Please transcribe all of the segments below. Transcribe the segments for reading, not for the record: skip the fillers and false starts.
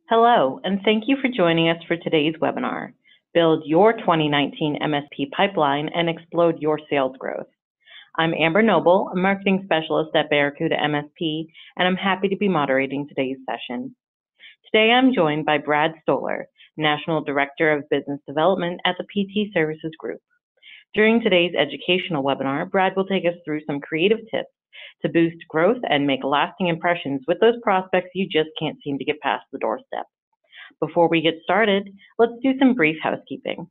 Hello, and thank you for joining us for today's webinar, Build Your 2019 MSP Pipeline and Explode Your Sales Growth. I'm Amber Noble, a marketing specialist at Barracuda MSP, and I'm happy to be moderating today's session. Today I'm joined by Brad Stoller, National Director of Business Development at the PT Services Group. During today's educational webinar, Brad will take us through some creative tips to boost growth and make lasting impressions with those prospects you just can't seem to get past the doorstep. Before we get started, let's do some brief housekeeping.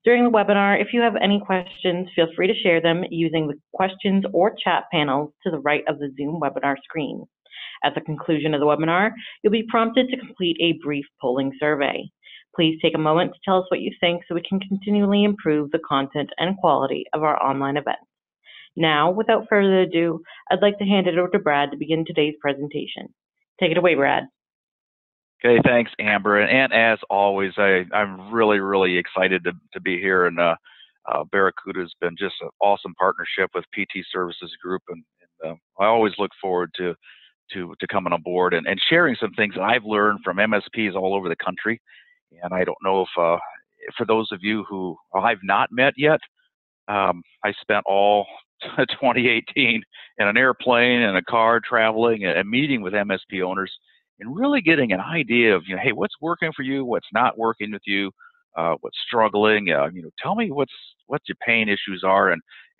During the webinar, if you have any questions, feel free to share them using the questions or chat panels to the right of the Zoom webinar screen. At the conclusion of the webinar, you'll be prompted to complete a brief polling survey. Please take a moment to tell us what you think so we can continually improve the content and quality of our online events. Now, without further ado, I'd like to hand it over to Brad to begin today's presentation. Take it away, Brad. Okay, thanks, Amber. And as always, I'm really excited to be here. And Barracuda has been just an awesome partnership with PT Services Group, and I always look forward to coming on board and sharing some things that I've learned from MSPs all over the country. And I don't know if for those of you who I've not met yet, I spent all 2018 in an airplane and a car traveling and meeting with MSP owners and really getting an idea of, hey, what's working for you, what's not working with you, what's struggling, tell me what your pain issues are,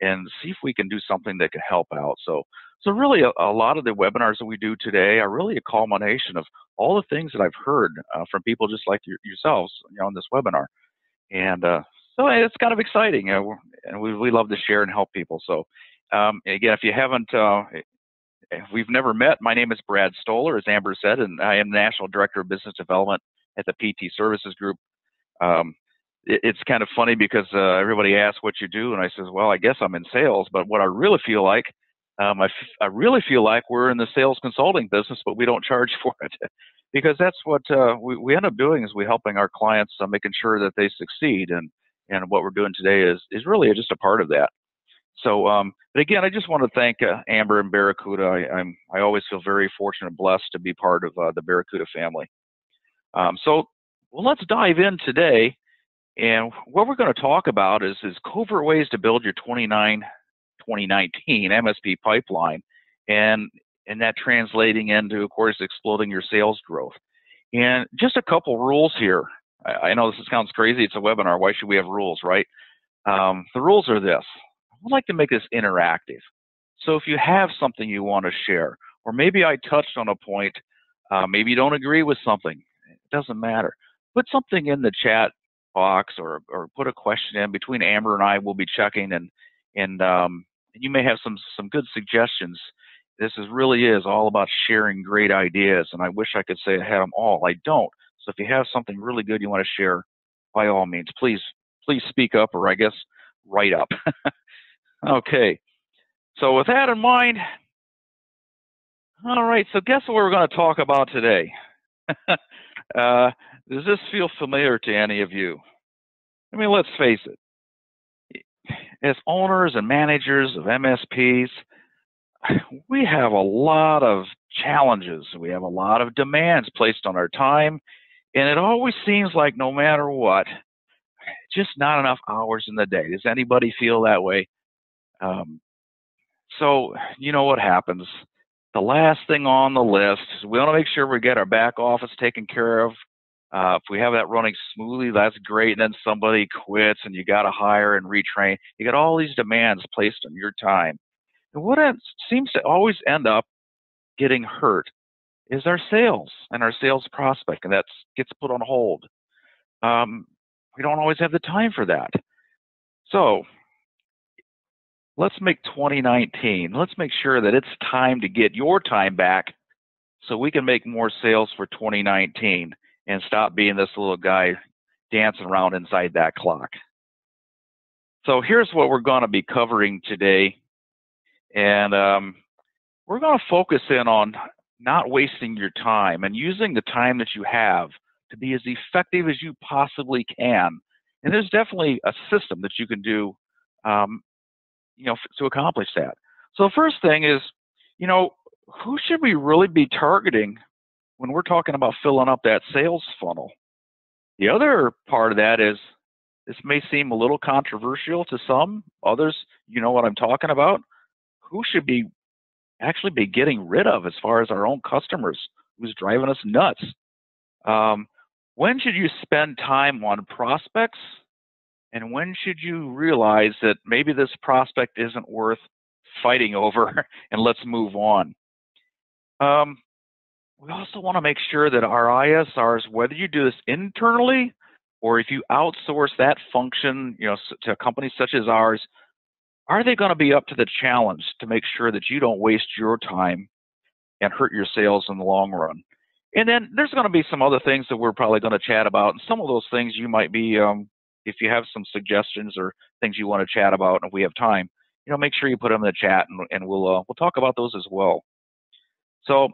and see if we can do something that can help out. So really a lot of the webinars that we do today are really a culmination of all the things that I've heard from people just like yourselves, on this webinar. And so it's kind of exciting, and we love to share and help people. So again, if you haven't, if we've never met, my name is Brad Stoller, as Amber said, and I am National Director of Business Development at the PT Services Group. It's kind of funny because everybody asks what you do, and I says, well, I guess I'm in sales, but what I really feel like, I really feel like we're in the sales consulting business, but we don't charge for it. Because that's what we end up doing, is we're helping our clients making sure that they succeed, and what we're doing today is really just a part of that. So, but again, I just want to thank Amber and Barracuda. I always feel very fortunate and blessed to be part of the Barracuda family. So, well, let's dive in today, and what we're going to talk about is covert ways to build your 2019 MSP pipeline, and that translating into, of course, exploding your sales growth. And just a couple rules here. I know this sounds crazy. It's a webinar. Why should we have rules, right? The rules are this. I'd like to make this interactive. So if you have something you want to share, or maybe I touched on a point, maybe you don't agree with something, it doesn't matter. Put something in the chat box, or put a question in. Between Amber and I, we'll be checking, and you may have some good suggestions. This really is all about sharing great ideas, and I wish I could say I had them all. I don't. So if you have something really good you want to share, by all means, please speak up, or I guess write up. Okay. So with that in mind, all right. So guess what we're going to talk about today? Does this feel familiar to any of you? I mean, let's face it. As owners and managers of MSPs, we have a lot of challenges. We have a lot of demands placed on our time, and it always seems like no matter what, just not enough hours in the day. Does anybody feel that way? So you know what happens. The last thing on the list is we want to make sure we get our back office taken care of. If we have that running smoothly, that's great. And then somebody quits, and you got to hire and retrain. You got all these demands placed on your time. And what seems to always end up getting hurt is our sales and our sales prospect, and that gets put on hold. We don't always have the time for that. So let's make 2019, let's make sure that it's time to get your time back so we can make more sales for 2019 and stop being this little guy dancing around inside that clock. So here's what we're going to be covering today. And we're going to focus in on not wasting your time and using the time that you have to be as effective as you possibly can. And there's definitely a system that you can do, to accomplish that. So the first thing is, who should we really be targeting when we're talking about filling up that sales funnel. The other part of that is, this may seem a little controversial to some, others, you know what I'm talking about. Who should be actually be getting rid of as far as our own customers? Who's driving us nuts? When should you spend time on prospects? And when should you realize that maybe this prospect isn't worth fighting over and let's move on? We also want to make sure that our ISRs, whether you do this internally or if you outsource that function, to a company such as ours, are they going to be up to the challenge to make sure that you don't waste your time and hurt your sales in the long run? And then there's going to be some other things that we're probably going to chat about. And some of those things you might be, if you have some suggestions or things you want to chat about, and if we have time, make sure you put them in the chat, and we'll talk about those as well. So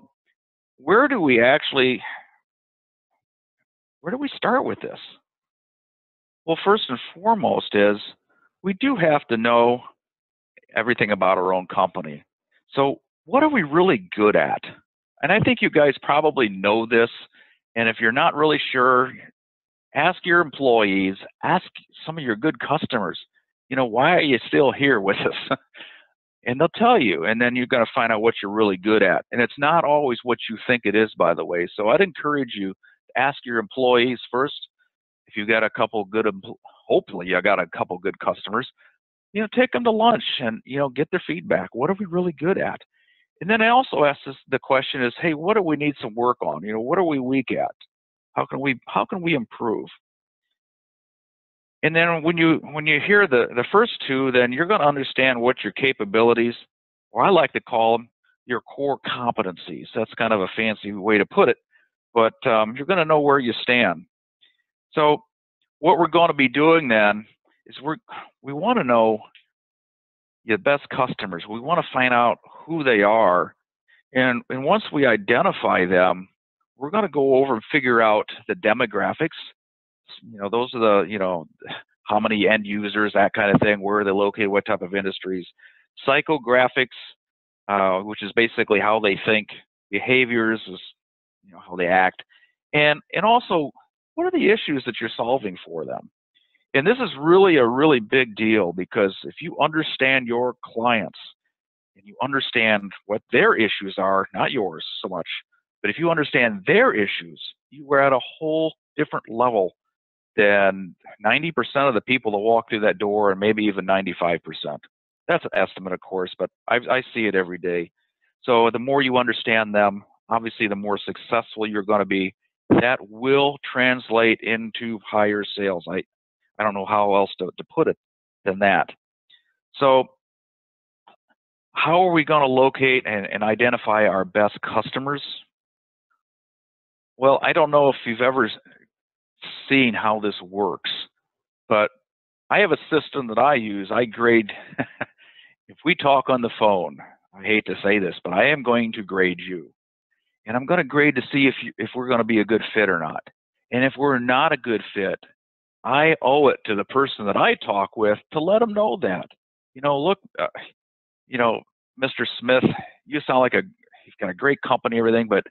where do we start with this? Well, first and foremost is we do have to know everything about our own company. So what are we really good at? And I think you guys probably know this. And if you're not really sure, ask your employees, ask some of your good customers, why are you still here with us? And they'll tell you, and then you're going to find out what you're really good at. And it's not always what you think it is, by the way. So I'd encourage you to ask your employees first. If you got a couple good, hopefully you got a couple good customers, take them to lunch and, get their feedback. What are we really good at? And then I also ask the question is, hey, what do we need some work on? What are we weak at? How can we improve? And then when you hear the first two, then you're going to understand what your capabilities, or I like to call them your core competencies. That's kind of a fancy way to put it, but you're going to know where you stand. So what we're going to be doing then is we want to know your best customers. We want to find out who they are. And once we identify them, we're going to go over and figure out the demographics. Those are the, how many end users, that kind of thing, where they're located, what type of industries. Psychographics, which is basically how they think. Behaviors is, how they act. And also, what are the issues that you're solving for them? And this is really a really big deal, because if you understand your clients and you understand what their issues are, not yours so much, but if you understand their issues, you are at a whole different level than 90% of the people that walk through that door, and maybe even 95%. That's an estimate, of course, but I see it every day. So the more you understand them, obviously the more successful you're going to be. That will translate into higher sales. I don't know how else to put it than that. So how are we going to locate and identify our best customers? Well, I don't know if you've ever seen how this works, but I have a system that I use. I grade, if we talk on the phone, I hate to say this, but I am going to grade you. And I'm going to grade to see if we're going to be a good fit or not. And if we're not a good fit, I owe it to the person that I talk with to let them know that. Look, Mr. Smith, you sound like you've got a great company, everything, but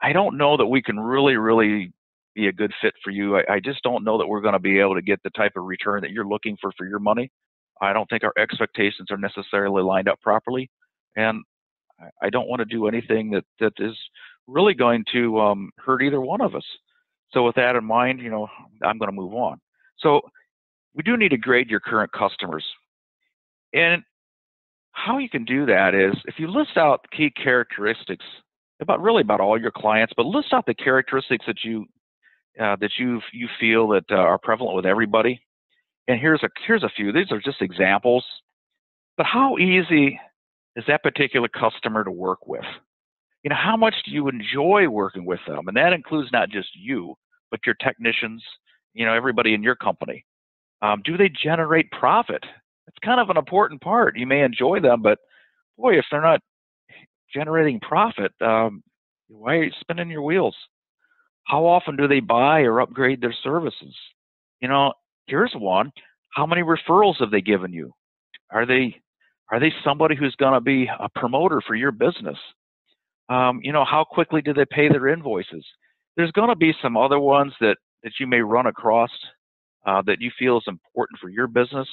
I don't know that we can really, really be a good fit for you. I just don't know that we're going to be able to get the type of return that you're looking for your money. I don't think our expectations are necessarily lined up properly. And I don't want to do anything that is really going to hurt either one of us. So with that in mind, I'm going to move on. So we do need to grade your current customers. And how you can do that is if you list out key characteristics about all your clients, but list out the characteristics that you feel that are prevalent with everybody. And here's a few. These are just examples. But how easy is that particular customer to work with? How much do you enjoy working with them? And that includes not just you, but your technicians, everybody in your company. Do they generate profit? It's kind of an important part. You may enjoy them, but boy, if they're not generating profit, why are you spinning your wheels? How often do they buy or upgrade their services? Here's one. How many referrals have they given you? Are they somebody who's going to be a promoter for your business? You know, how quickly do they pay their invoices? There's going to be some other ones that you may run across that you feel is important for your business.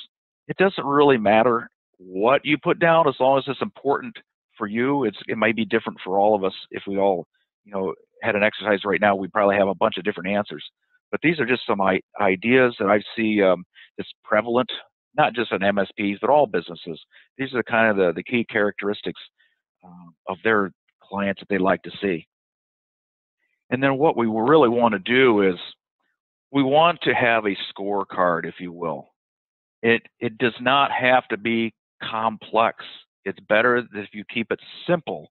It doesn't really matter what you put down as long as it's important for you. It might be different for all of us. If we all, you know, had an exercise right now, we'd probably have a bunch of different answers. But these are just some ideas that I see that's prevalent, not just in MSPs, but all businesses. These are kind of the key characteristics of their clients that they like to see. And then what we really want to do is we want to have a scorecard, if you will. It does not have to be complex. It's better if you keep it simple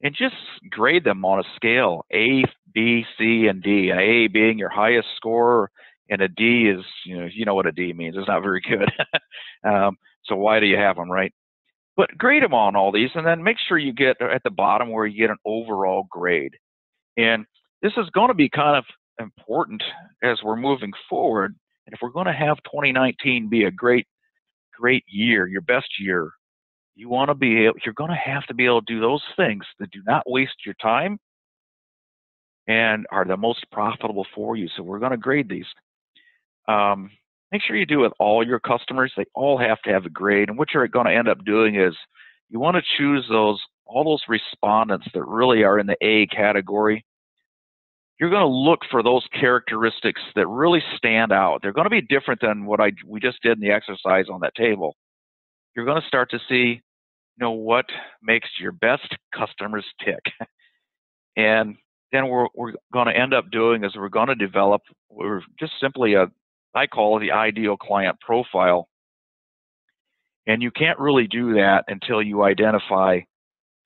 and just grade them on a scale, A, B, C, and D. An A being your highest score, and a D is, you know what a D means. It's not very good. So why do you have them, right? But grade them on all these, and then make sure you get at the bottom where you get an overall grade. And this is going to be kind of important as we're moving forward. And if we're going to have 2019 be a great year, your best year, you're going to have to be able to do those things that do not waste your time and are the most profitable for you. So we're going to grade these. Make sure you do it with all your customers. They all have to have a grade. And what you're going to end up doing is you want to choose all those respondents that really are in the A category. You're going to look for those characteristics that really stand out. They're going to be different than what we just did in the exercise on that table. You're going to start to see, what makes your best customers tick. And then we're going to end up doing is we're going to develop, we're just simply I call it the ideal client profile. And you can't really do that until you identify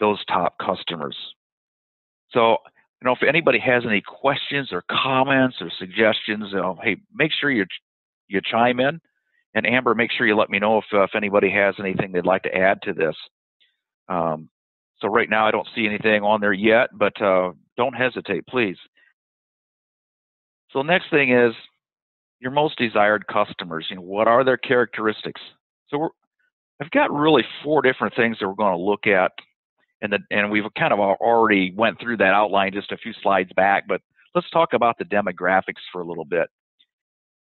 those top customers. So, if anybody has any questions or comments or suggestions, hey, make sure you chime in. And Amber, make sure you let me know if anybody has anything they'd like to add to this. So right now I don't see anything on there yet, but don't hesitate, please. So next thing is your most desired customers. What are their characteristics? So I've got really 4 different things that we're going to look at. And we've kind of already went through that outline just a few slides back, but let's talk about the demographics for a little bit.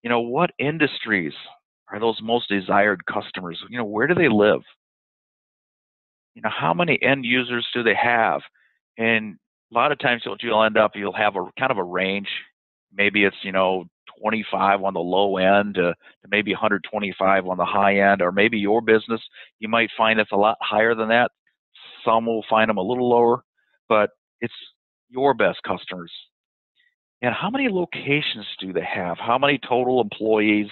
What industries are those most desired customers? Where do they live? How many end users do they have? And a lot of times what you'll have a kind of a range. Maybe it's, 25 on the low end to maybe 125 on the high end, or maybe your business, you might find it's a lot higher than that. Some will find them a little lower, but it's your best customers. And how many locations do they have? How many total employees?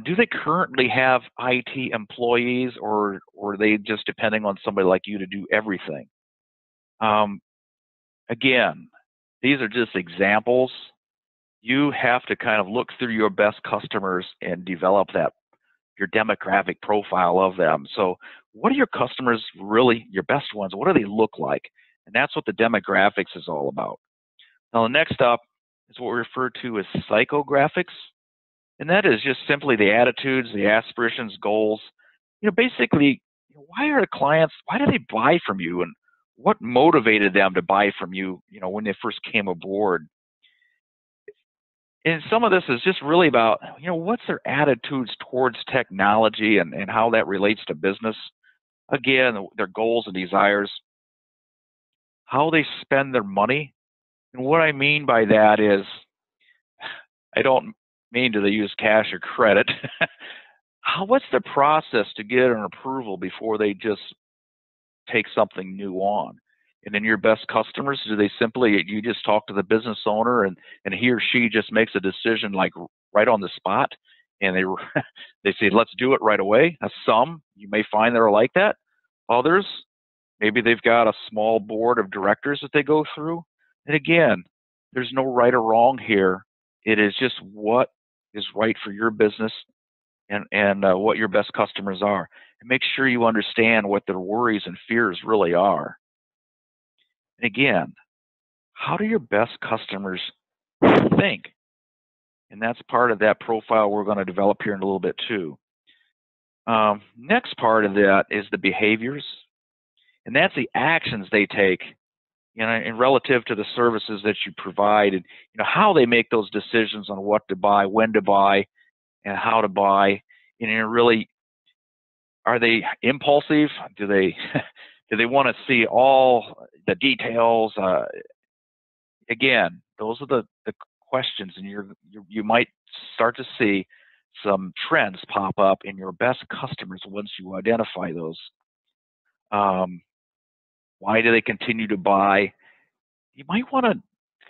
Do they currently have IT employees, or are they just depending on somebody like you to do everything? Again, these are just examples. You have to kind of look through your best customers and develop your demographic profile of them. So what are your customers really, your best ones? What do they look like? And that's what the demographics is all about. Now, the next up is what we refer to as psychographics. And that is just simply the attitudes, the aspirations, goals. Basically, why do they buy from you? And what motivated them to buy from you, when they first came aboard? And some of this is just really about, what's their attitudes towards technology and how that relates to business. Again, their goals and desires, how they spend their money. And what I mean by that is, I don't mean do they use cash or credit. What's the process to get an approval before they just take something new on? And then your best customers, you just talk to the business owner and he or she just makes a decision like right on the spot, and they say, let's do it right away. Now, some you may find that are like that. Others, maybe they've got a small board of directors that they go through. And again, there's no right or wrong here. It is just what is right for your business and what your best customers are. And make sure you understand what their worries and fears really are. And again, how do your best customers think? And that's part of that profile we're going to develop here in a little bit too. Next part of that is the behaviors. And that's the actions they take you know, and relative to the services that you provide, and you know how they make those decisions on what to buy, when to buy, and how to buy. You know, really, are they impulsive? Do they do they want to see all the details? Again, those are the questions, and you might start to see some trends pop up in your best customers once you identify those. Why do they continue to buy? You might want to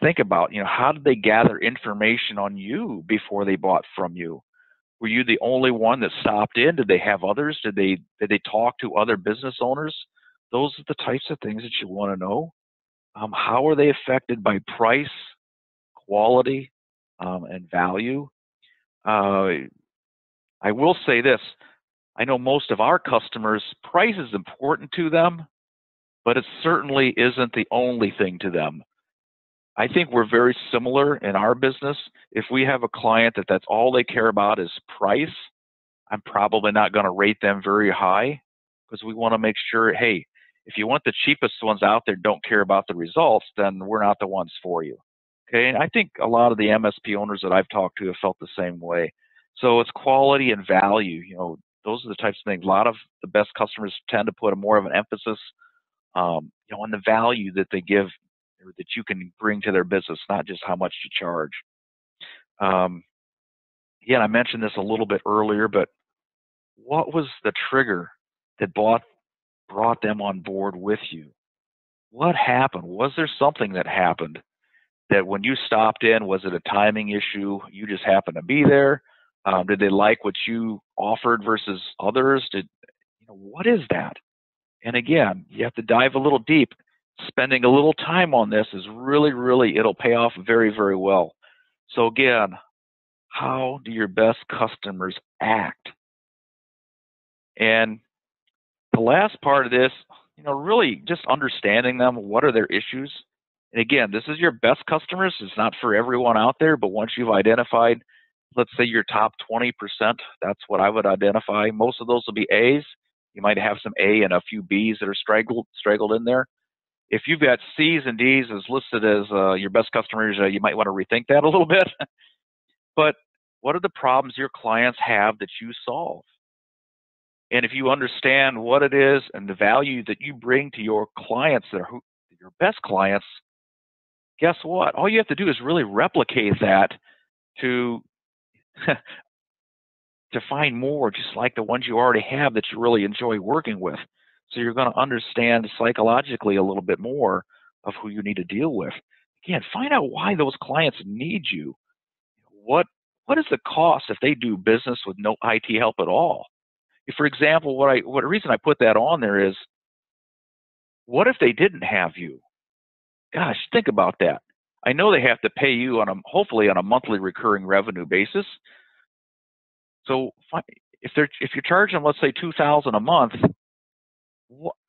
think about, you know, how did they gather information on you before they bought from you? Were you the only one that stopped in? Did they have others? Did they talk to other business owners? Those are the types of things that you want to know. How are they affected by price, quality, and value? I will say this. I know most of our customers, price is important to them, but it certainly isn't the only thing to them. I think we're very similar in our business. If we have a client that's all they care about is price, I'm probably not going to rate them very high, because we want to make sure, hey, if you want the cheapest ones out there, don't care about the results, then we're not the ones for you. Okay, and I think a lot of the MSP owners that I've talked to have felt the same way. So it's quality and value. You know, those are the types of things. A lot of the best customers tend to put more of an emphasis, you know, on the value that they give, or that you can bring to their business, not just how much you charge. Again, I mentioned this a little bit earlier, but what was the trigger that brought them on board with you? What happened? Was there something that happened that when you stopped in, was it a timing issue? You just happened to be there? Did they like what you offered versus others? What is that? And again, you have to dive a little deep. Spending a little time on this is really, it'll pay off very, very well. So again, how do your best customers act? And the last part of this, really just understanding them. What are their issues? And again, this is your best customers. It's not for everyone out there, but once you've identified, let's say your top 20%, that's what I would identify. Most of those will be A's. You might have some A and a few B's that are straggled in there. If you've got C's and D's as listed as your best customers, you might want to rethink that a little bit. But what are the problems your clients have that you solve? And if you understand what it is and the value that you bring to your clients, that are your best clients, guess what? All you have to do is really replicate that to to find more, just like the ones you already have that you really enjoy working with. So you're going to understand psychologically a little bit more of who you need to deal with. Again, find out why those clients need you. What is the cost if they do business with no IT help at all? For example, what reason I put that on there is, what if they didn't have you? Gosh, think about that. I know they have to pay you hopefully on a monthly recurring revenue basis. So if you're charging them, let's say $2,000 a month,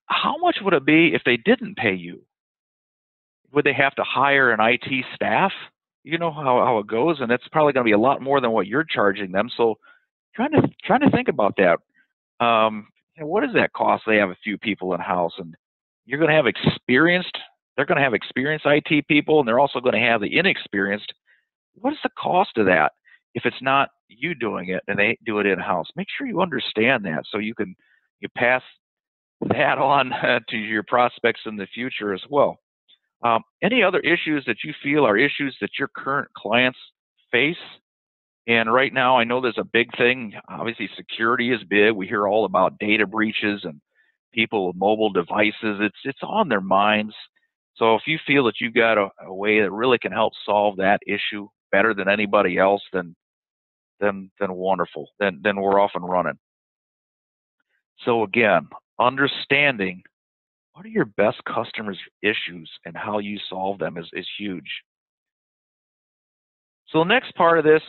how much would it be if they didn't pay you? Would they have to hire an IT staff? You know how it goes, and it's probably going to be a lot more than what you're charging them. So trying to think about that. What does that cost? They have a few people in house, and you're going to have they're going to have experienced IT people, and they're also going to have the inexperienced. What is the cost of that if it's not you doing it and they do it in house? Make sure you understand that, so you pass that on to your prospects in the future as well. Any other issues that you feel are issues that your current clients face? And right now, I know there's a big thing. Obviously, security is big. We hear all about data breaches and people with mobile devices. It's on their minds. So if you feel that you've got a way that really can help solve that issue better than anybody else, then wonderful. Then we're off and running. So again, understanding what are your best customers' issues and how you solve them is huge. So the next part of this,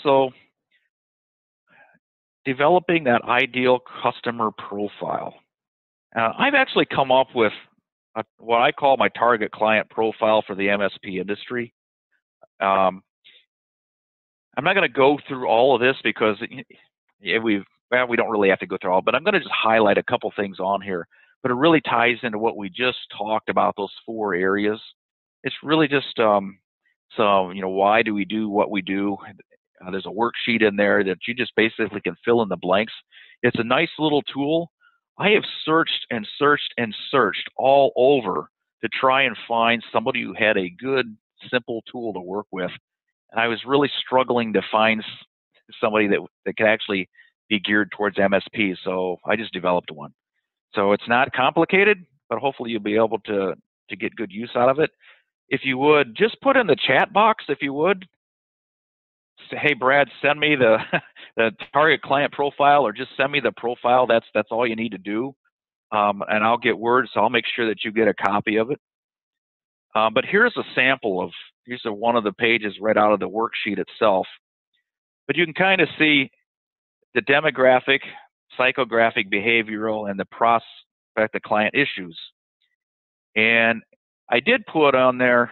developing that ideal customer profile. I've actually come up with what I call my target client profile for the MSP industry. I'm not going to go through all of this because we don't really have to go through all, but I'm going to just highlight a couple things on here. But it really ties into what we just talked about, those 4 areas. it's really just so, why do we do what we do? There's a worksheet in there that you just basically can fill in the blanks. It's a nice little tool. I have searched and searched and searched all over to try and find somebody who had a good, simple tool to work with. And I was really struggling to find somebody that could actually be geared towards MSP. So I just developed one. So it's not complicated, but hopefully you'll be able to get good use out of it. If you would, just put in the chat box, if you would, say, hey, Brad, send me the, the target client profile, or just send me the profile. That's all you need to do. And I'll get word, so I'll make sure that you get a copy of it. But here's a sample of, here's one of the pages right out of the worksheet itself. But you can kind of see the demographic, psychographic, behavioral, and the prospect, the client issues. And I did put on there,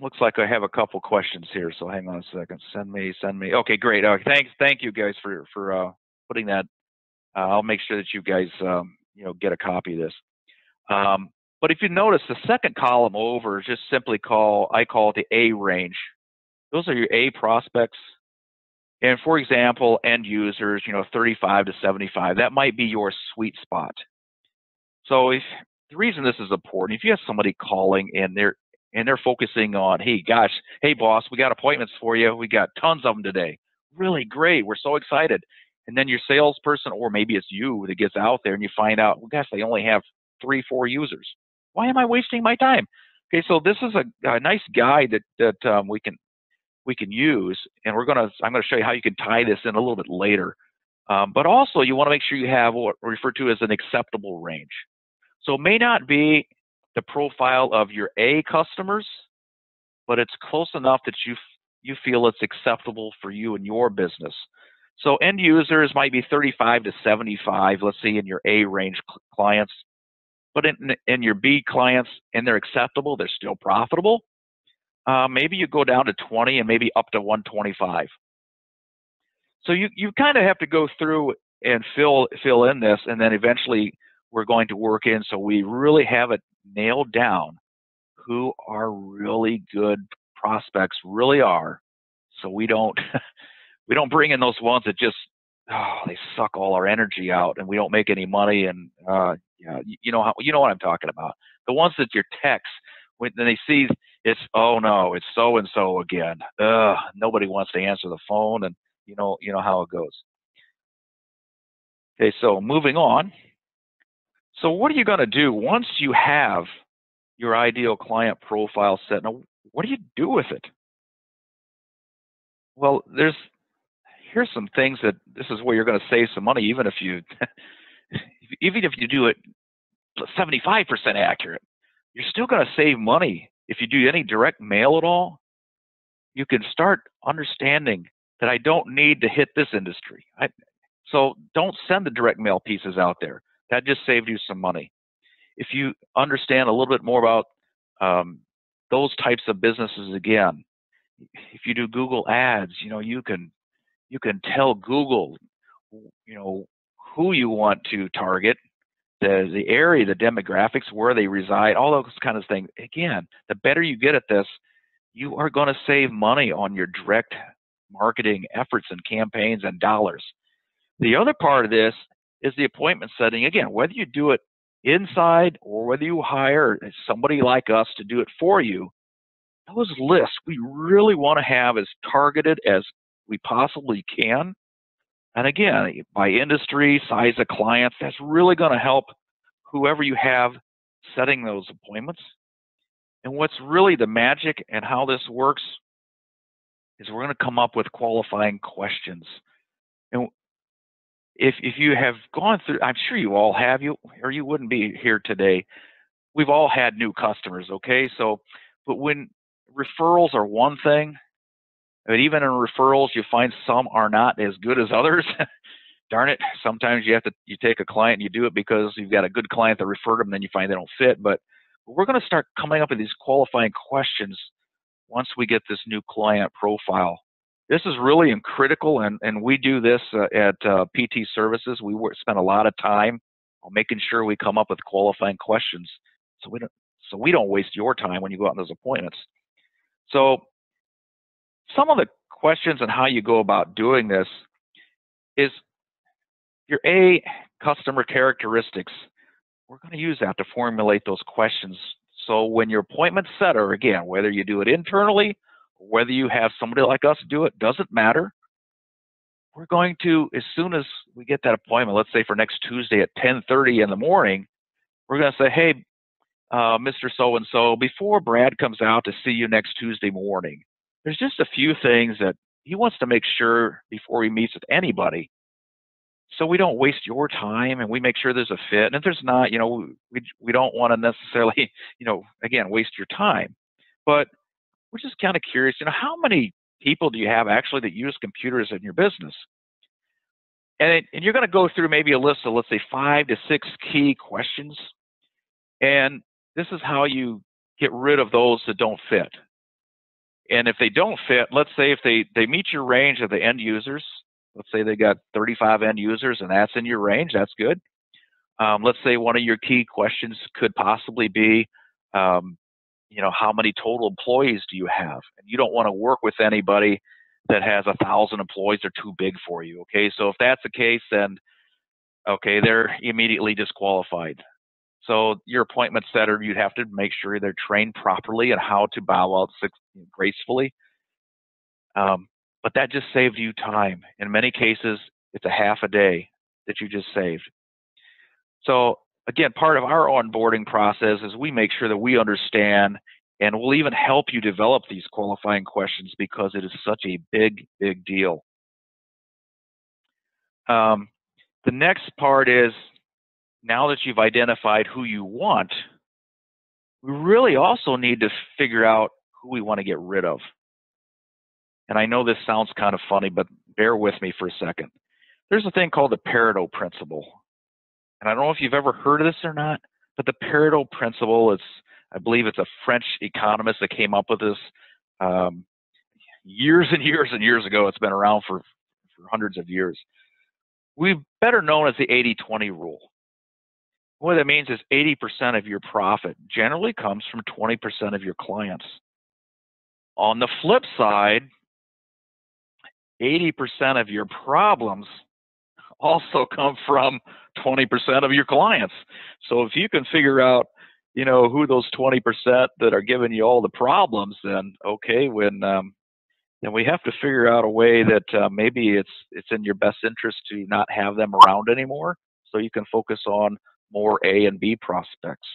looks like I have a couple questions here, so hang on a second. Send me. Okay, great. Thank you guys for putting that. I'll make sure that you guys get a copy of this. But if you notice, the second column over is just simply I call it the A range. Those are your A prospects. And for example, end users, 35 to 75, that might be your sweet spot. So the reason this is important, if you have somebody calling and they're focusing on, hey boss, we got appointments for you. We got tons of them today. Really great. We're so excited. And then your salesperson, or maybe it's you that gets out there and you find out, well, gosh, they only have 3-4 users. Why am I wasting my time? Okay, so this is a nice guide that we can use, and I'm going to show you how you can tie this in a little bit later. But also, you want to make sure you have what we refer to as an acceptable range. So it may not be the profile of your A customers, but it's close enough that you feel it's acceptable for you and your business. So end users might be 35 to 75, let's say, in your A range clients. But in your B clients, and they're acceptable, they're still profitable, maybe you go down to 20 and maybe up to 125. So you kind of have to go through and fill in this, and then eventually we're going to work in so we really have it nailed down who our really good prospects really are, so we don't bring in those ones that just they suck all our energy out and we don't make any money. And you know what I'm talking about. The ones that your techs, when they see it's, oh no, it's so and so again. Nobody wants to answer the phone, and you know how it goes. Okay, so moving on. So what are you going to do once you have your ideal client profile set? Now, what do you do with it? Well, here's some things that this is where you're going to save some money, even if you do it 75% accurate. You're still going to save money if you do any direct mail at all. You can start understanding that I don't need to hit this industry. So don't send the direct mail pieces out there. That just saved you some money. If you understand a little bit more about those types of businesses, again, if you do Google ads, you can tell Google, who you want to target, the area, the demographics, where they reside, all those kind of things. Again, the better you get at this, you are going to save money on your direct marketing efforts and campaigns and dollars. The other part of this is the appointment setting. Again, whether you do it inside or whether you hire somebody like us to do it for you, those lists we really want to have as targeted as we possibly can. And again, by industry, size of clients, that's really going to help whoever you have setting those appointments. And what's really the magic and how this works is we're going to come up with qualifying questions. And if you have gone through, I'm sure you all have, or you wouldn't be here today. We've all had new customers, okay? So, but when referrals are one thing, I mean, even in referrals, you find some are not as good as others. Darn it, sometimes you take a client and you do it because you've got a good client that referred them, and then you find they don't fit. But we're going to start coming up with these qualifying questions once we get this new client profile. This is really critical, and we do this at PT Services. We spend a lot of time on making sure we come up with qualifying questions, so we don't waste your time when you go out on those appointments. So some of the questions on how you go about doing this is your customer characteristics. We're going to use that to formulate those questions. So when your appointment setter, again, whether you do it internally, or whether you have somebody like us do it, doesn't matter. We're going to, as soon as we get that appointment, let's say for next Tuesday at 10:30 in the morning, we're going to say, hey, Mr. So-and-so, before Brad comes out to see you next Tuesday morning, there's just a few things that he wants to make sure before he meets with anybody, so we don't waste your time and we make sure there's a fit. And if there's not, we don't want to necessarily, again, waste your time. But we're just kind of curious, how many people do you have actually that use computers in your business? And you're going to go through maybe a list of, let's say, 5 to 6 key questions. And this is how you get rid of those that don't fit. And if they don't fit, let's say if they meet your range of the end users, let's say they got 35 end users and that's in your range, that's good. Let's say one of your key questions could possibly be, how many total employees do you have? And you don't want to work with anybody that has 1,000 employees. They're too big for you. Okay, so if that's the case, then okay, they're immediately disqualified. So your appointment setter, you'd have to make sure they're trained properly and how to bow out gracefully. But that just saved you time. In many cases, it's a half a day that you just saved. So again, part of our onboarding process is we make sure that we understand, and we'll even help you develop these qualifying questions because it is such a big, big deal. The next part is, now that you've identified who you want, we really also need to figure out who we want to get rid of. And I know this sounds kind of funny, but bear with me for a second. There's a thing called the Pareto principle. And I don't know if you've ever heard of this or not, but the Pareto principle, I believe it's a French economist that came up with this years and years and years ago. It's been around for hundreds of years. We've better known as the 80-20 rule. What that means is 80% of your profit generally comes from 20% of your clients. On the flip side, 80% of your problems also come from 20% of your clients. So if you can figure out, who those 20% that are giving you all the problems, then okay, then we have to figure out a way that maybe it's in your best interest to not have them around anymore, so you can focus on more A and B prospects.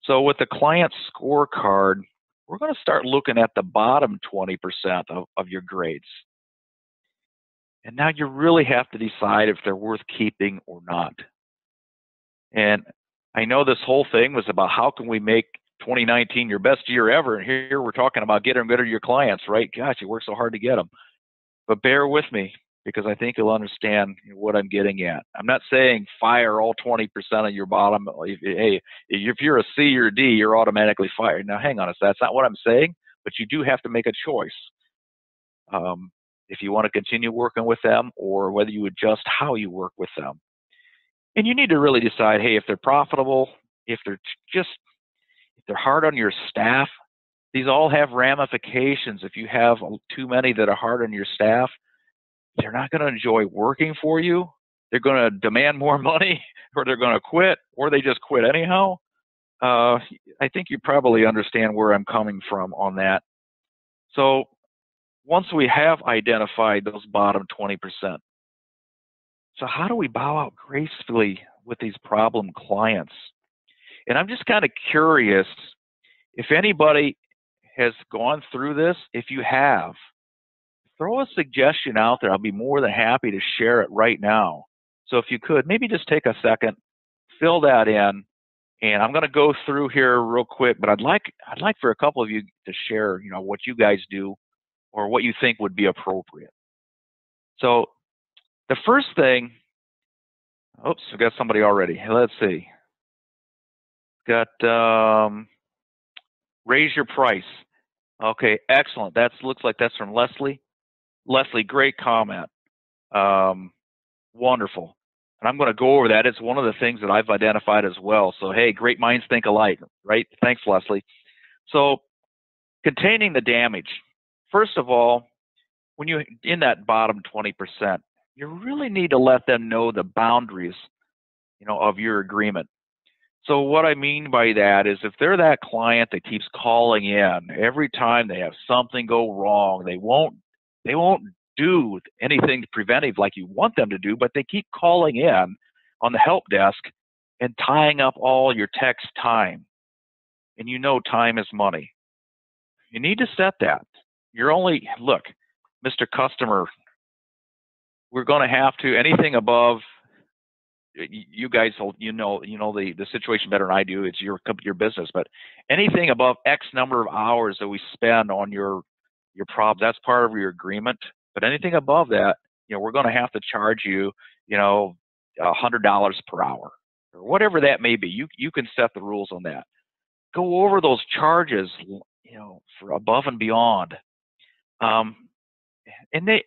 So with the client scorecard, we're going to start looking at the bottom 20% of your grades. And now you really have to decide if they're worth keeping or not. And I know this whole thing was about how can we make 2019 your best year ever, and here we're talking about getting rid of your clients, right? Gosh, you work so hard to get them. But bear with me, because I think you'll understand what I'm getting at. I'm not saying fire all 20% of your bottom. Hey, if you're a C or D, you're automatically fired. Now, hang on, that's not what I'm saying, but you do have to make a choice. If you want to continue working with them, or whether you adjust how you work with them. And you need to really decide, hey, if they're profitable, if they're hard on your staff, these all have ramifications. If you have too many that are hard on your staff, they're not going to enjoy working for you. They're going to demand more money, or they're going to quit, or they just quit anyhow. I think you probably understand where I'm coming from on that. So once we have identified those bottom 20%, so how do we bow out gracefully with these problem clients? And I'm just kind of curious if anybody has gone through this. If you have, throw a suggestion out there. I'll be more than happy to share it right now. So if you could, maybe just take a second, fill that in, and I'm going to go through here real quick. But I'd like for a couple of you to share, what you guys do or what you think would be appropriate. So the first thing, oops, we got somebody already. Let's see. Got raise your price. Okay, excellent. That looks like that's from Leslie. Leslie, great comment. Wonderful. And I'm going to go over that. It's one of the things that I've identified as well. So, hey, great minds think alike, right? Thanks, Leslie. So, containing the damage. First of all, when you're in that bottom 20%, you really need to let them know the boundaries, of your agreement. So what I mean by that is if they're that client that keeps calling in every time they have something go wrong, they won't do anything preventive like you want them to do, but they keep calling in on the help desk and tying up all your text time. And time is money. You need to set that. Look, Mr. Customer, we're going to have to, anything above, you guys, the situation better than I do. It's your business, but anything above X number of hours that we spend on your problems, that's part of your agreement. But anything above that, we're going to have to charge you, $100 per hour or whatever that may be. You can set the rules on that. Go over those charges, for above and beyond. And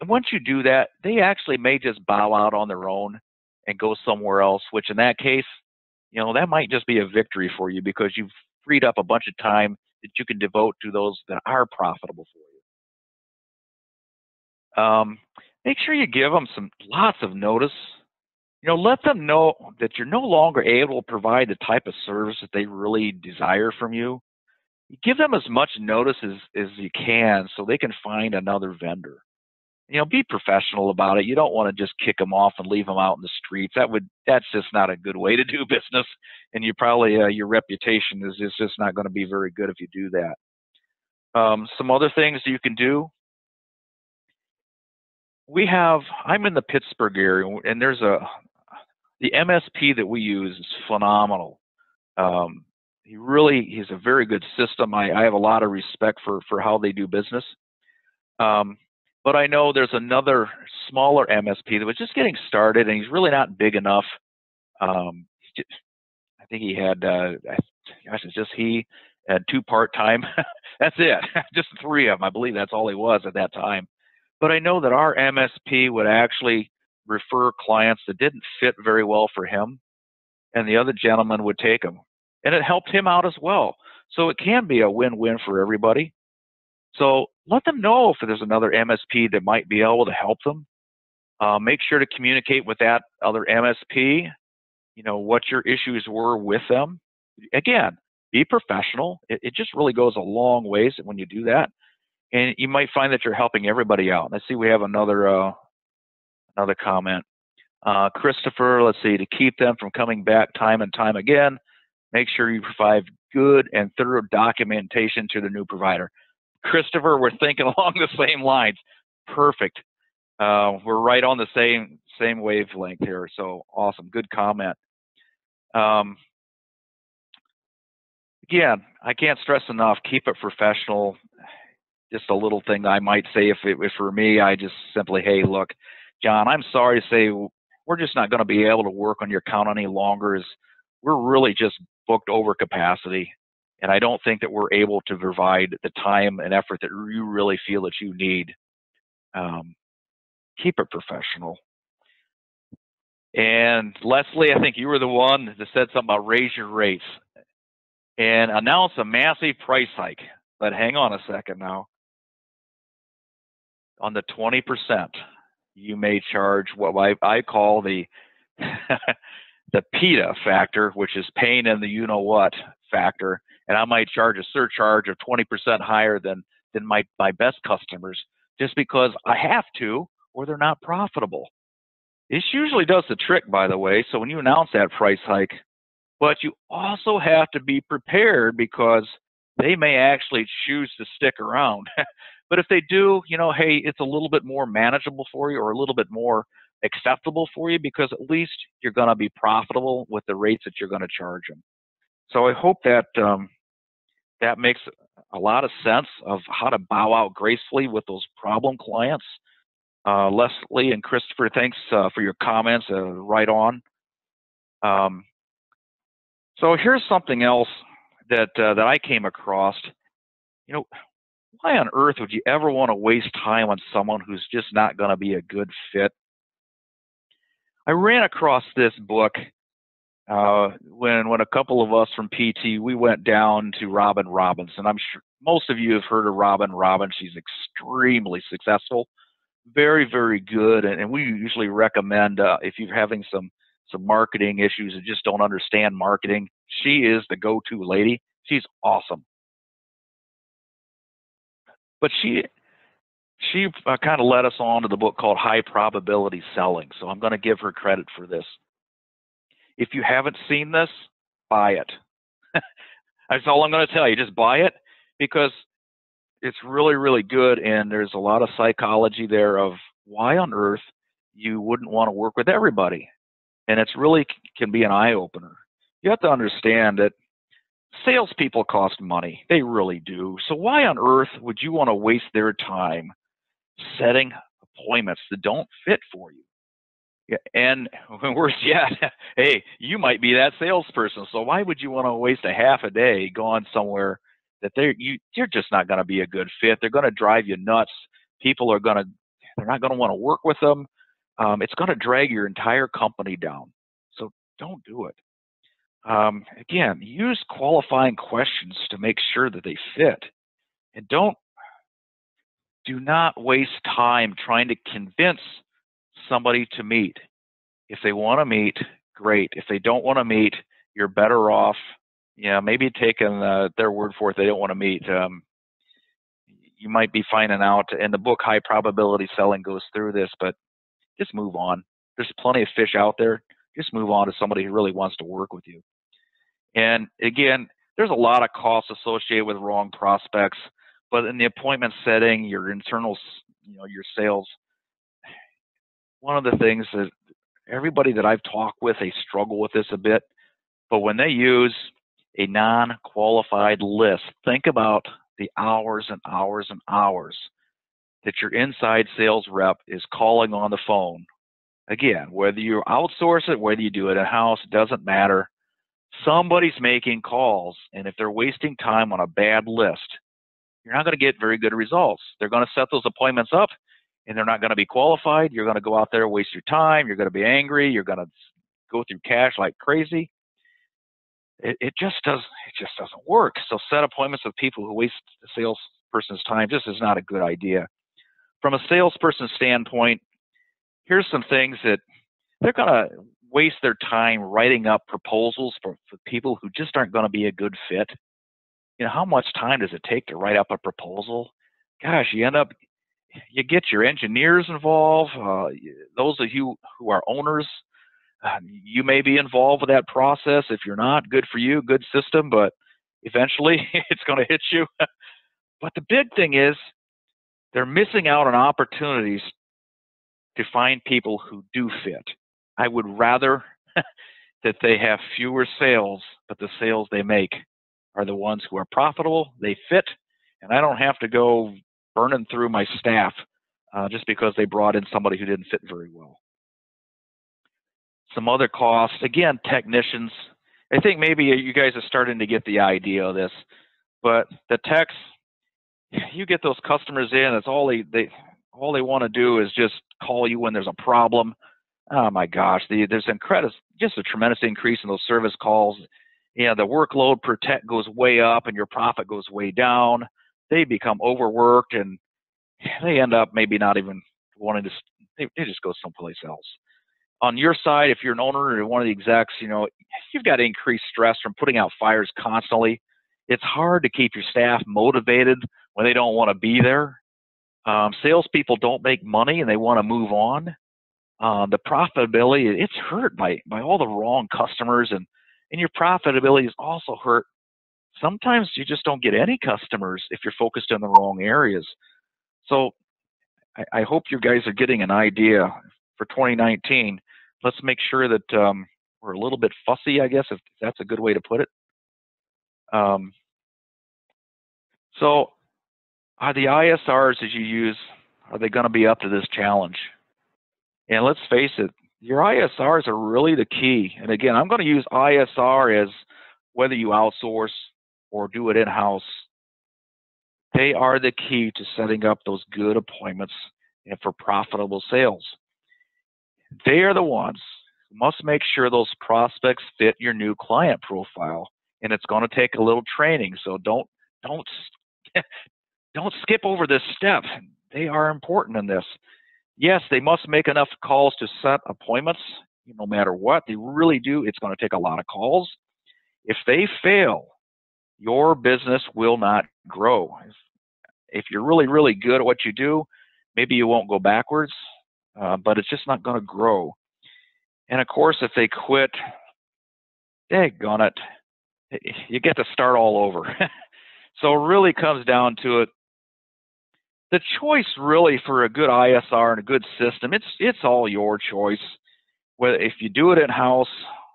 once you do that, they actually may just bow out on their own and go somewhere else, which in that case, that might just be a victory for you because you've freed up a bunch of time that you can devote to those that are profitable for you. Make sure you give them lots of notice. Let them know that you're no longer able to provide the type of service that they really desire from you. You give them as much notice as you can so they can find another vendor. Be professional about it. You don't want to just kick them off and leave them out in the streets. That's just not a good way to do business. And you probably, your reputation is just not going to be very good if you do that. Some other things you can do. I'm in the Pittsburgh area, and the MSP that we use is phenomenal. He's a very good system. I have a lot of respect for how they do business. But I know there's another smaller MSP that was just getting started, and he's really not big enough. I think he had, it's just he and 2 part-time. That's it, just 3 of them. I believe that's all he was at that time. But I know that our MSP would actually refer clients that didn't fit very well for him, and the other gentleman would take them. And it helped him out as well. So it can be a win-win for everybody. So let them know if there's another MSP that might be able to help them. Make sure to communicate with that other MSP, what your issues were with them. Again, be professional. It just really goes a long ways when you do that. And you might find that you're helping everybody out. Let's see, we have another comment. Christopher, let's see, to keep them from coming back time and time again, make sure you provide good and thorough documentation to the new provider. Christopher, we're thinking along the same lines. Perfect. We're right on the same wavelength here. So awesome. Good comment. Again, I can't stress enough, keep it professional. Just a little thing I might say if it was for me, I just simply, hey, look, John, I'm sorry to say we're just not going to be able to work on your account any longer. We're really just booked over capacity. And I don't think that we're able to provide the time and effort that you really feel that you need. Keep it professional. And Leslie, I think you were the one that said something about raise your rates and announce a massive price hike. But hang on a second now. On the 20%, you may charge what I call the the PETA factor, which is pain in the you-know-what factor. And I might charge a surcharge of 20% higher than my best customers just because I have to or they're not profitable. This usually does the trick, by the way. So when you announce that price hike, but you also have to be prepared because they may actually choose to stick around. But if they do, hey, it's a little bit more manageable for you or a little bit more acceptable for you because at least you're going to be profitable with the rates that you're going to charge them. So I hope that that makes a lot of sense of how to bow out gracefully with those problem clients. Leslie and Christopher, thanks for your comments. Right on. So here's something else that I came across. Why on earth would you ever want to waste time on someone who's just not going to be a good fit? I ran across this book when a couple of us from PT, we went down to Robin Robinson. I'm sure most of you have heard of Robin Robinson. She's extremely successful, very, very good. And we usually recommend if you're having some marketing issues and just don't understand marketing, she is the go-to lady. She's awesome. But she kind of led us on to the book called High Probability Selling. So I'm going to give her credit for this. If you haven't seen this, buy it. That's all I'm going to tell you. Just buy it because it's really, really good. And there's a lot of psychology there of why on earth you wouldn't want to work with everybody. And it's really can be an eye-opener. You have to understand that salespeople cost money. They really do. So why on earth would you want to waste their time setting appointments that don't fit for you? Yeah, and worse yet, hey, you might be that salesperson. So why would you want to waste a half a day going somewhere that you're just not going to be a good fit? They're going to drive you nuts. People are they're not going to want to work with them. It's going to drag your entire company down. So don't do it. Again, use qualifying questions to make sure that they fit, and do not waste time trying to convince somebody to meet. If they want to meet, great. If they don't want to meet, you're better off, maybe taking their word for it. They don't want to meet. You might be finding out, and the book High Probability Selling goes through this, but just move on. There's plenty of fish out there. Just move on to somebody who really wants to work with you. And again, there's a lot of costs associated with wrong prospects, but in the appointment setting, your internal, your sales, one of the things that everybody that I've talked with, they struggle with this a bit, but when they use a non-qualified list, think about the hours and hours and hours that your inside sales rep is calling on the phone. Again, whether you outsource it, whether you do it in-house, it doesn't matter. Somebody's making calls, and if they're wasting time on a bad list, you're not going to get very good results. They're going to set those appointments up, and they're not going to be qualified. You're going to go out there, waste your time. You're going to be angry. You're going to go through cash like crazy. It just doesn't work. So set appointments with people who waste the salesperson's time just is not a good idea. From a salesperson standpoint, here's some things that they're going to waste their time writing up proposals for people who just aren't going to be a good fit. How much time does it take to write up a proposal? Gosh, you get your engineers involved. Those of you who are owners, you may be involved with that process. If you're not, good for you, good system, but eventually it's going to hit you. But the big thing is they're missing out on opportunities to find people who do fit. I would rather that they have fewer sales, but the sales they make are the ones who are profitable, they fit, and I don't have to go burning through my staff just because they brought in somebody who didn't fit very well. Some other costs, again, technicians. I think maybe you guys are starting to get the idea of this, but the techs, you get those customers in, that's all they want to do is just call you when there's a problem. Oh my gosh, there's just a tremendous increase in those service calls. The workload per tech goes way up and your profit goes way down. They become overworked and they end up maybe not even wanting to, they just go someplace else. On your side, if you're an owner or one of the execs, you've got increased stress from putting out fires constantly. It's hard to keep your staff motivated when they don't want to be there. Salespeople don't make money and they want to move on. The profitability, it's hurt by all the wrong customers, and your profitability is also hurt. Sometimes you just don't get any customers if you're focused in the wrong areas. So I hope you guys are getting an idea for 2019. Let's make sure that we're a little bit fussy, I guess, if that's a good way to put it. So are the ISRs that you use, are they going to be up to this challenge? And let's face it, your ISRs are really the key. And again, I'm going to use ISR as whether you outsource or do it in-house. They are the key to setting up those good appointments and for profitable sales. They are the ones You must make sure those prospects fit your new client profile, and it's going to take a little training. So don't don't skip over this step. They are important in this. Yes, they must make enough calls to set appointments. No matter what, they really do. It's going to take a lot of calls. If they fail, your business will not grow. If you're really, really good at what you do, maybe you won't go backwards, but it's just not going to grow. And of course, if they quit, daggone it, you get to start all over. So it really comes down to it. The choice really for a good ISR and a good system, it's all your choice. Whether if you do it in-house,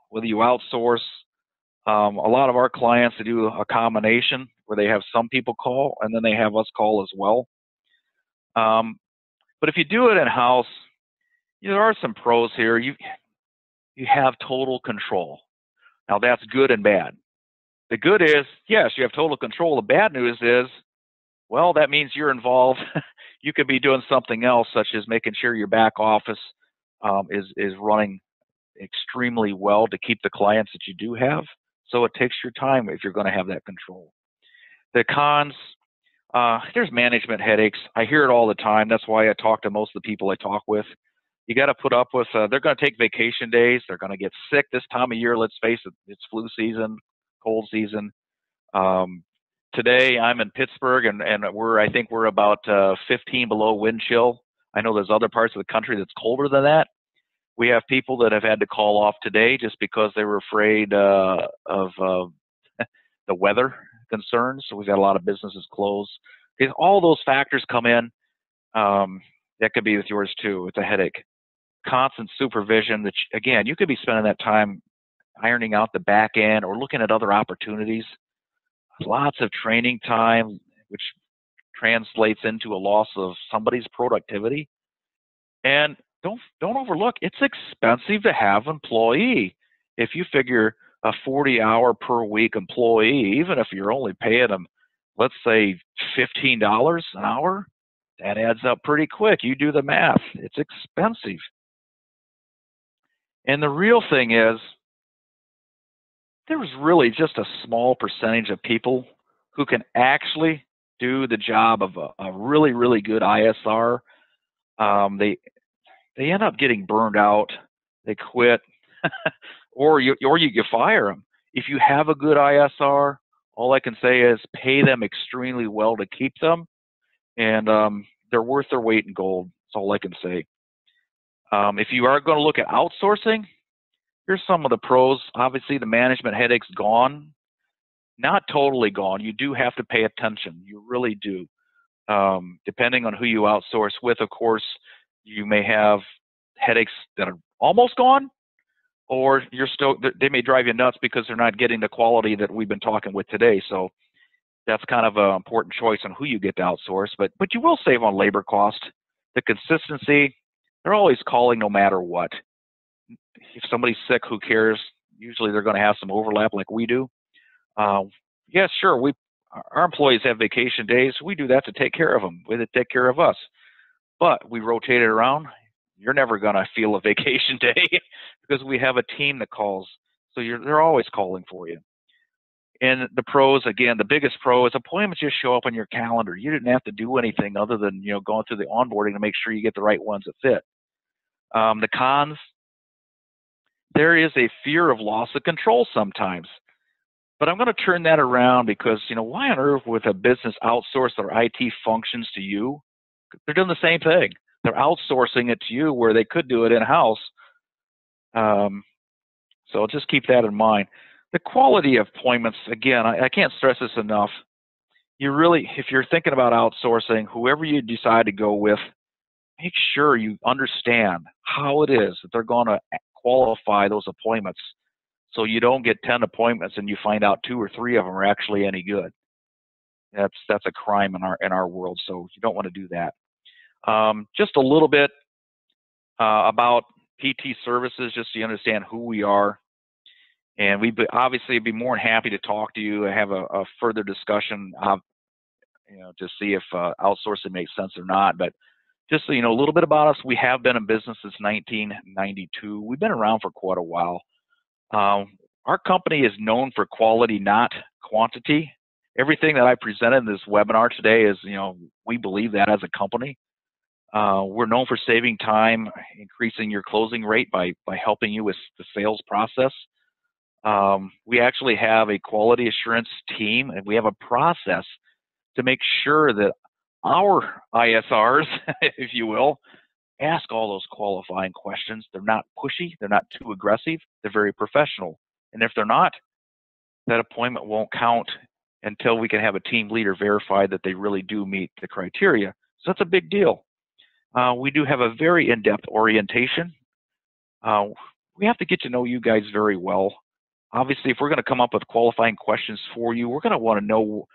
whether you outsource, a lot of our clients, they do a combination where they have some people call and then they have us call as well. But if you do it in-house, there are some pros here. You have total control. Now that's good and bad. The good is, yes, you have total control. The bad news is, well, that means you're involved. You could be doing something else, such as making sure your back office is running extremely well to keep the clients that you do have. So it takes your time if you're going to have that control. The cons, there's management headaches. I hear it all the time. That's why I talk to most of the people I talk with. You got to put up with, they're going to take vacation days. They're going to get sick this time of year. Let's face it, it's flu season, cold season. Today I'm in Pittsburgh and I think we're about 15 below wind chill. I know there's other parts of the country that's colder than that. We have people that have had to call off today just because they were afraid of the weather concerns. So we've got a lot of businesses closed. All those factors come in. That could be with yours too. It's a headache. Constant supervision. That again, you could be spending that time ironing out the back end or looking at other opportunities. Lots of training time, which translates into a loss of somebody's productivity. And don't overlook, it's expensive to have an employee. If you figure a 40-hour per week employee, even if you're only paying them, let's say $15 an hour, that adds up pretty quick. You do the math. It's expensive. And the real thing is, there's really just a small percentage of people who can actually do the job of a really, really good ISR. They end up getting burned out. They quit, or you fire them. If you have a good ISR, all I can say is pay them extremely well to keep them, and they're worth their weight in gold. That's all I can say. If you are going to look at outsourcing, here's some of the pros. Obviously, the management headache's gone. Not totally gone. You do have to pay attention. You really do. Depending on who you outsource with, of course, you may have headaches that are almost gone, or they may drive you nuts because they're not getting the quality that we've been talking with today. So that's kind of an important choice on who you get to outsource. But you will save on labor cost. The consistency, they're always calling no matter what. If somebody's sick, who cares? Usually they're going to have some overlap like we do. Yeah, sure, our employees have vacation days. We do that to take care of them. They take care of us. But we rotate it around. You're never going to feel a vacation day because we have a team that calls. So they're always calling for you. And the pros, again, the biggest pro is appointments just show up on your calendar. You didn't have to do anything other than going through the onboarding to make sure you get the right ones that fit. The cons, there is a fear of loss of control sometimes. But I'm going to turn that around because, why on earth would a business outsource their IT functions to you? They're doing the same thing. They're outsourcing it to you where they could do it in-house. So just keep that in mind. The quality of appointments, again, I can't stress this enough. If you're thinking about outsourcing, whoever you decide to go with, make sure you understand how it is that they're going to qualify those appointments. So you don't get 10 appointments and you find out 2 or 3 of them are actually any good. That's a crime in our world. So you don't want to do that. Just a little bit about PT services, just so you understand who we are. And we'd obviously be more than happy to talk to you and have a further discussion, to see if outsourcing makes sense or not. But Just so you know a little bit about us, we have been in business since 1992. We've been around for quite a while. Our company is known for quality, not quantity. Everything that I presented in this webinar today is, we believe that as a company. We're known for saving time, increasing your closing rate by helping you with the sales process. We actually have a quality assurance team, and we have a process to make sure that our ISRs, if you will, ask all those qualifying questions. They're not pushy, they're not too aggressive, they're very professional. And if they're not, that appointment won't count until we can have a team leader verify that they really do meet the criteria. So that's a big deal. We do have a very in-depth orientation. We have to get to know you guys very well. Obviously, if we're going to come up with qualifying questions for you, we're going to want to know,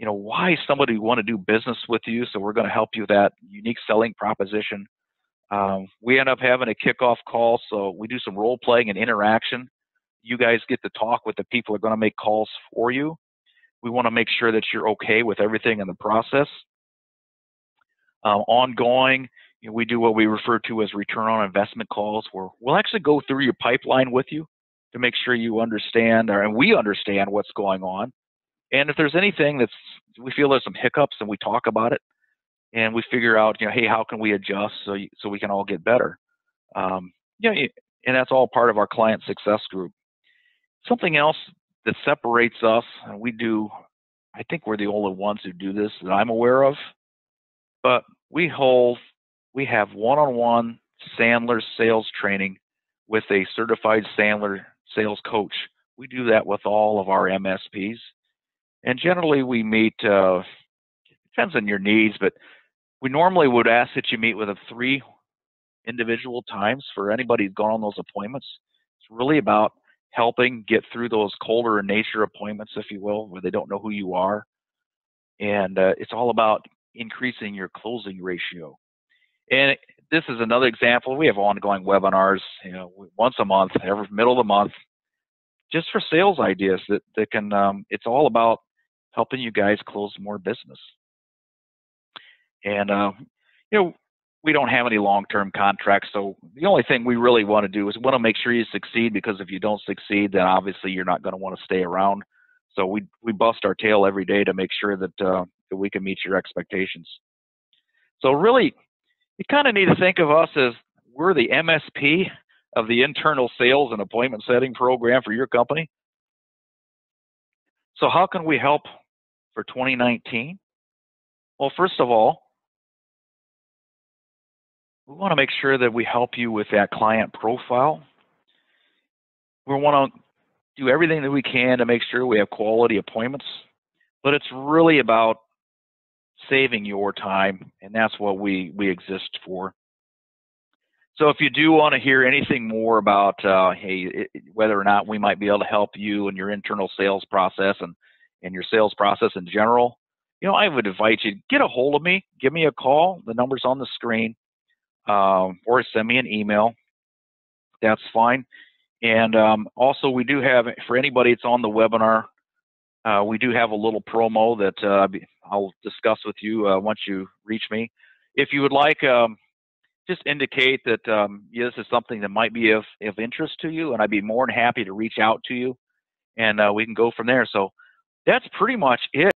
why somebody would want to do business with you. So we're going to help you with that unique selling proposition. We end up having a kickoff call, so we do some role playing and interaction. You guys get to talk with the people who are going to make calls for you. We want to make sure that you're okay with everything in the process. Ongoing, we do what we refer to as return on investment calls, where we'll actually go through your pipeline with you to make sure you understand, and we understand what's going on. And if there's anything we feel there's some hiccups, and we talk about it, and we figure out, hey, how can we adjust so we can all get better? And that's all part of our client success group. Something else that separates us, and I think we're the only ones who do this that I'm aware of, but we have one-on-one Sandler sales training with a certified Sandler sales coach. We do that with all of our MSPs. And generally we meet, depends on your needs, but we normally would ask that you meet with 3 individual times for anybody who's gone on those appointments. It's really about helping get through those colder in nature appointments, if you will, where they don't know who you are. And it's all about increasing your closing ratio. And this is another example. We have ongoing webinars, once a month, every middle of the month, just for sales ideas that can, it's all about helping you guys close more business. And, we don't have any long-term contracts, so the only thing we really want to do is we want to make sure you succeed, because if you don't succeed, then obviously you're not going to want to stay around. So we bust our tail every day to make sure that we can meet your expectations. So really, you kind of need to think of us as we're the MSP of the internal sales and appointment setting program for your company. So how can we help for 2019? Well, first of all, we want to make sure that we help you with that client profile. We want to do everything that we can to make sure we have quality appointments, but it's really about saving your time, and that's what we exist for. So if you do want to hear anything more about whether or not we might be able to help you in your internal sales process and your sales process in general, I would invite you to get a hold of me, give me a call. The number's on the screen. Or send me an email. That's fine. And also, we do have, for anybody that's on the webinar, we do have a little promo that I'll discuss with you once you reach me. If you would like, just indicate that this is something that might be of interest to you, and I'd be more than happy to reach out to you, and we can go from there. So that's pretty much it.